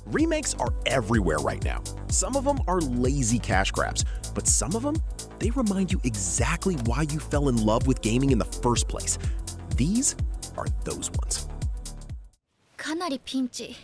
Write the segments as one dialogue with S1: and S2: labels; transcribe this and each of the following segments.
S1: Remakes are everywhere right now. Some of them are lazy cash grabs, but some of them, they remind you exactly why you fell in love with gaming in the first place. These are those ones.
S2: かなりピンチ。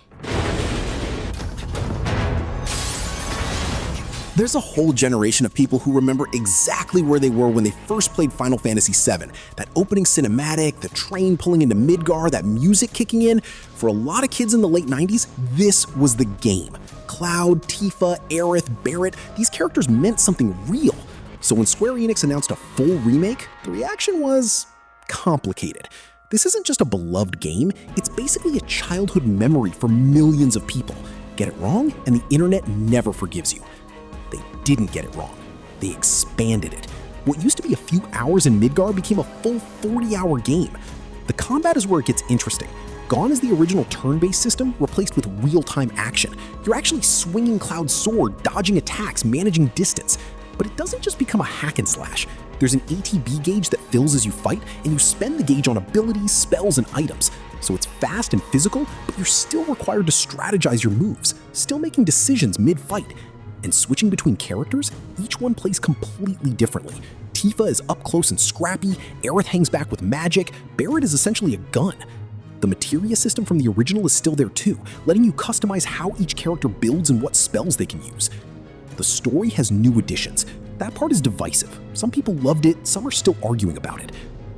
S1: There's a whole generation of people who remember exactly where they were when they first played Final Fantasy VII. That opening cinematic, the train pulling into Midgar, that music kicking in. For a lot of kids in the late 90s, this was the game. Cloud, Tifa, Aerith, Barret, these characters meant something real. So when Square Enix announced a full remake, the reaction was complicated. This isn't just a beloved game, it's basically a childhood memory for millions of people. Get it wrong, and the internet never forgives you. They didn't get it wrong. They expanded it. What used to be a few hours in Midgar became a full 40-hour game. The combat is where it gets interesting. Gone is the original turn-based system, replaced with real-time action. You're actually swinging Cloud's sword, dodging attacks, managing distance. But it doesn't just become a hack and slash. There's an ATB gauge that fills as you fight, and you spend the gauge on abilities, spells, and items. So it's fast and physical, but you're still required to strategize your moves, still making decisions mid-fight. And switching between characters, each one plays completely differently. Tifa is up close and scrappy, Aerith hangs back with magic, Barret is essentially a gun. The materia system from the original is still there too, letting you customize how each character builds and what spells they can use. The story has new additions. That part is divisive. Some people loved it, some are still arguing about it.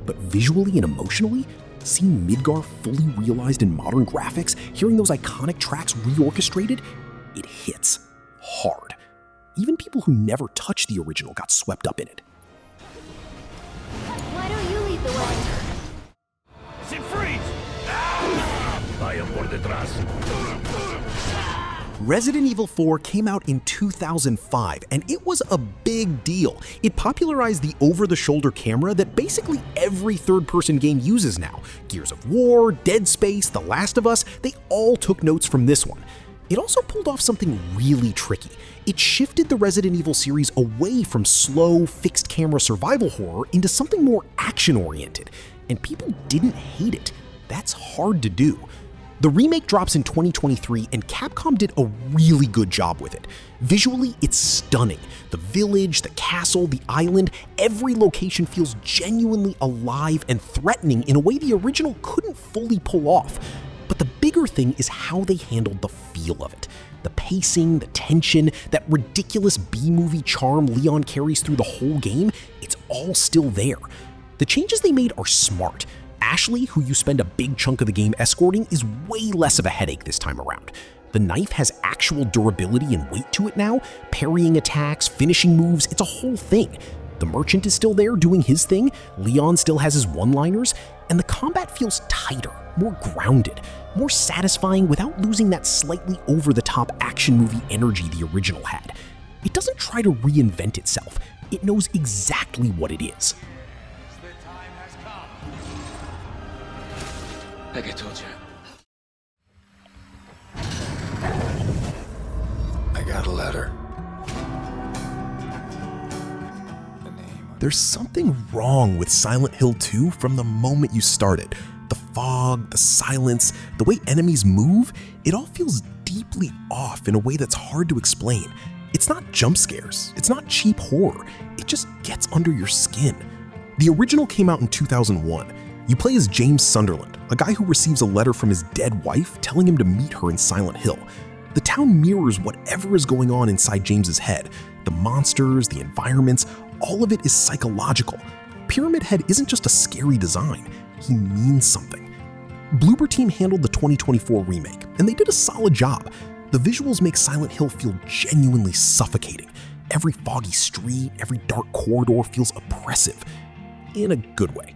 S1: But visually and emotionally, seeing Midgar fully realized in modern graphics, hearing those iconic tracks reorchestrated, it hits hard. Even people who never touched the original got swept up in it.
S2: Why don't you lead the way?
S3: Sit freeze! Vaya por detrás.
S1: Resident Evil 4 came out in 2005, and it was a big deal. It popularized the over-the-shoulder camera that basically every third-person game uses now. Gears of War, Dead Space, The Last of Us, they all took notes from this one. It also pulled off something really tricky. It shifted the Resident Evil series away from slow, fixed-camera survival horror into something more action-oriented, and people didn't hate it. That's hard to do. The remake drops in 2023, and Capcom did a really good job with it. Visually, it's stunning. The village, the castle, the island, every location feels genuinely alive and threatening in a way the original couldn't fully pull off. But the bigger thing is how they handled the feel of it. The pacing, the tension, that ridiculous B-movie charm Leon carries through the whole game, it's all still there. The changes they made are smart. Ashley, who you spend a big chunk of the game escorting, is way less of a headache this time around. The knife has actual durability and weight to it now, parrying attacks, finishing moves, it's a whole thing. The merchant is still there doing his thing, Leon still has his one-liners, and the combat feels tighter, more grounded, more satisfying without losing that slightly over-the-top action movie energy the original had. It doesn't try to reinvent itself, it knows exactly what it is.
S3: Like I told you. I got a letter.
S1: There's something wrong with Silent Hill 2 from the moment you start it. The fog, the silence, the way enemies move, it all feels deeply off in a way that's hard to explain. It's not jump scares, it's not cheap horror, it just gets under your skin. The original came out in 2001. You play as James Sunderland, a guy who receives a letter from his dead wife telling him to meet her in Silent Hill. The town mirrors whatever is going on inside James's head. The monsters, the environments, all of it is psychological. Pyramid Head isn't just a scary design, he means something. Bloober Team handled the 2024 remake, and they did a solid job. The visuals make Silent Hill feel genuinely suffocating. Every foggy street, every dark corridor feels oppressive, in a good way.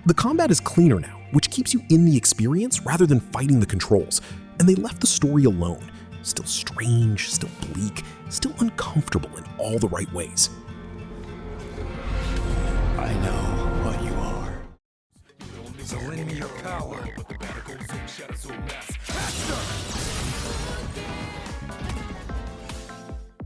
S1: The combat is cleaner now, which keeps you in the experience rather than fighting the controls, and they left the story alone. Still strange, still bleak, still uncomfortable in all the right ways.
S3: I know what you are.
S4: So lend me your power.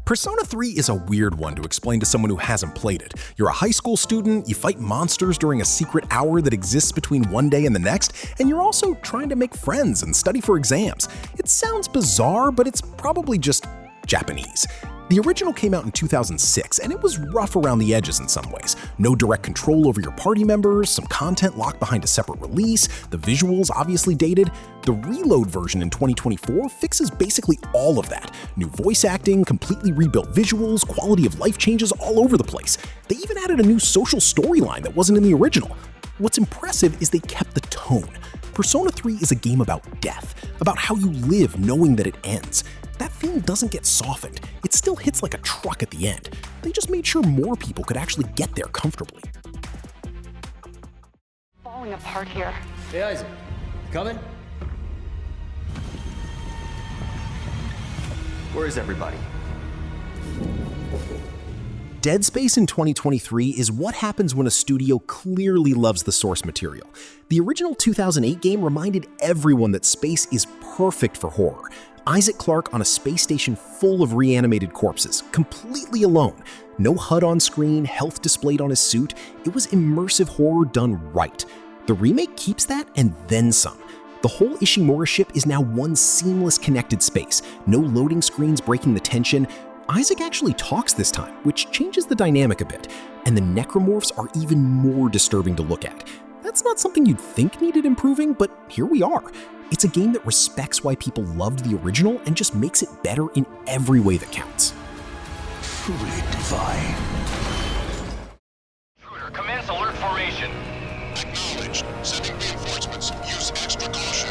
S1: Persona 3 is a weird one to explain to someone who hasn't played it. You're a high school student, you fight monsters during a secret hour that exists between one day and the next, and you're also trying to make friends and study for exams. It sounds bizarre, but it's probably just Japanese. The original came out in 2006, and it was rough around the edges in some ways. No direct control over your party members, some content locked behind a separate release, the visuals obviously dated. The Reload version in 2024 fixes basically all of that. New voice acting, completely rebuilt visuals, quality of life changes all over the place. They even added a new social storyline that wasn't in the original. What's impressive is they kept the tone. Persona 3 is a game about death, about how you live knowing that it ends. That theme doesn't get softened. It still hits like a truck at the end. They just made sure more people could actually get there comfortably.
S5: Falling apart here.
S6: Hey, Isaac. Coming? Where is everybody?
S1: Dead Space in 2023 is what happens when a studio clearly loves the source material. The original 2008 game reminded everyone that space is perfect for horror. Isaac Clarke on a space station full of reanimated corpses, completely alone. No HUD on screen, health displayed on his suit. It was immersive horror done right. The remake keeps that and then some. The whole Ishimura ship is now one seamless connected space. No loading screens breaking the tension. Isaac actually talks this time, which changes the dynamic a bit. And the necromorphs are even more disturbing to look at. That's not something you'd think needed improving, but here we are. It's a game that respects why people loved the original and just makes it better in every way that counts.
S3: Truly divine.
S7: Intruder, commence alert formation.
S8: Acknowledged. Sending reinforcements. Use extra caution.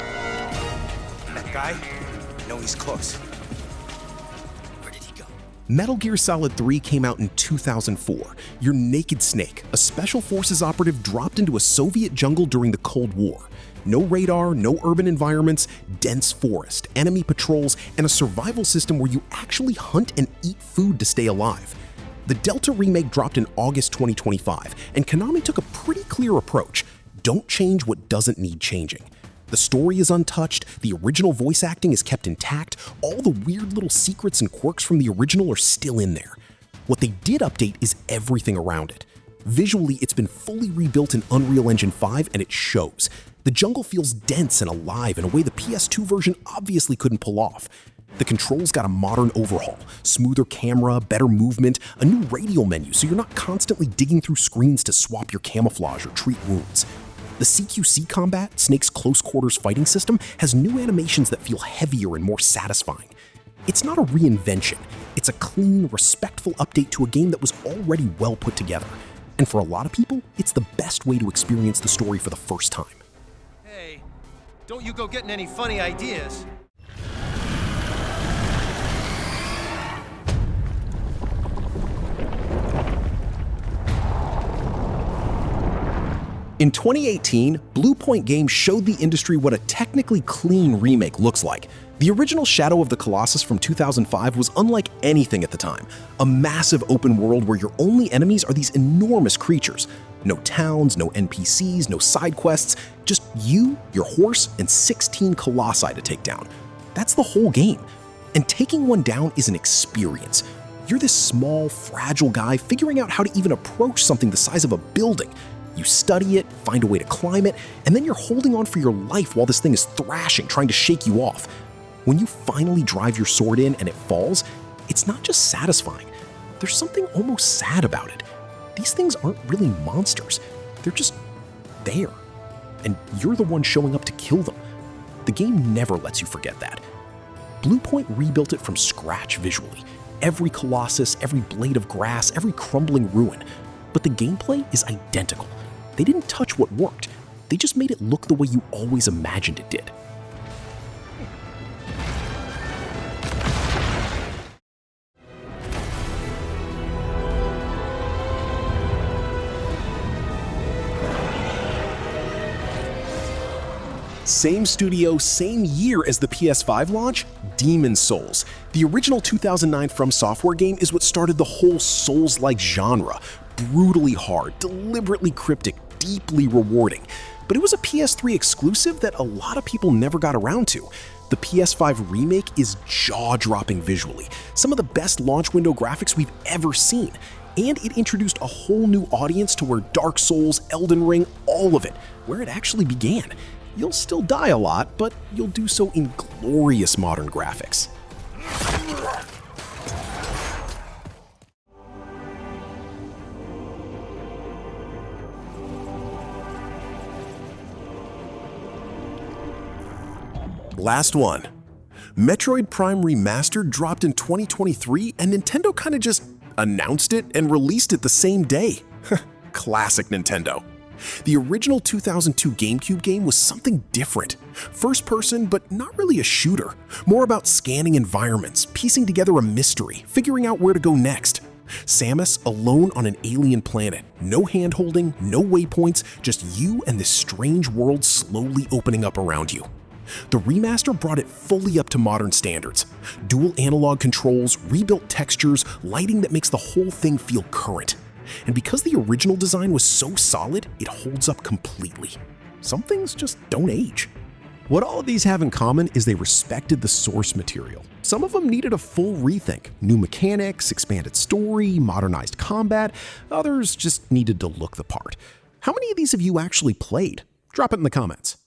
S4: That guy? I know he's close. Where did he go?
S1: Metal Gear Solid 3 came out in 2004. You're Naked Snake, a special forces operative dropped into a Soviet jungle during the Cold War. No radar, no urban environments, dense forest, enemy patrols, and a survival system where you actually hunt and eat food to stay alive. The Delta remake dropped in August 2025, and Konami took a pretty clear approach. Don't change what doesn't need changing. The story is untouched, the original voice acting is kept intact, all the weird little secrets and quirks from the original are still in there. What they did update is everything around it. Visually, it's been fully rebuilt in Unreal Engine 5, and it shows. The jungle feels dense and alive in a way the PS2 version obviously couldn't pull off. The controls got a modern overhaul, smoother camera, better movement, a new radial menu so you're not constantly digging through screens to swap your camouflage or treat wounds. The CQC combat, Snake's close quarters fighting system, has new animations that feel heavier and more satisfying. It's not a reinvention, it's a clean, respectful update to a game that was already well put together. And for a lot of people, it's the best way to experience the story for the first time.
S4: Hey, don't you go getting any funny ideas.
S1: In 2018, Bluepoint Games showed the industry what a technically clean remake looks like. The original Shadow of the Colossus from 2005 was unlike anything at the time. A massive open world where your only enemies are these enormous creatures. No towns, no NPCs, no side quests, just you, your horse, and 16 colossi to take down. That's the whole game. And taking one down is an experience. You're this small, fragile guy figuring out how to even approach something the size of a building. You study it, find a way to climb it, and then you're holding on for your life while this thing is thrashing, trying to shake you off. When you finally drive your sword in and it falls, it's not just satisfying. There's something almost sad about it. These things aren't really monsters. They're just there. And you're the one showing up to kill them. The game never lets you forget that. Bluepoint rebuilt it from scratch visually. Every colossus, every blade of grass, every crumbling ruin. But the gameplay is identical. They didn't touch what worked. They just made it look the way you always imagined it did. Same studio, same year as the PS5 launch, Demon's Souls. The original 2009 From Software game is what started the whole Souls-like genre. Brutally hard, deliberately cryptic, deeply rewarding. But it was a PS3 exclusive that a lot of people never got around to. The PS5 Remake is jaw-dropping visually, some of the best launch window graphics we've ever seen, and it introduced a whole new audience to where Dark Souls, Elden Ring, all of it, where it actually began. You'll still die a lot, but you'll do so in glorious modern graphics. Last one. Metroid Prime Remastered dropped in 2023 and Nintendo kinda just announced it and released it the same day. Classic Nintendo. The original 2002 GameCube game was something different. First person, but not really a shooter. More about scanning environments, piecing together a mystery, figuring out where to go next. Samus alone on an alien planet. No hand-holding, no waypoints, just you and this strange world slowly opening up around you. The remaster brought it fully up to modern standards. Dual analog controls, rebuilt textures, lighting that makes the whole thing feel current. And because the original design was so solid, it holds up completely. Some things just don't age. What all of these have in common is they respected the source material. Some of them needed a full rethink. New mechanics, expanded story, modernized combat. Others just needed to look the part. How many of these have you actually played? Drop it in the comments.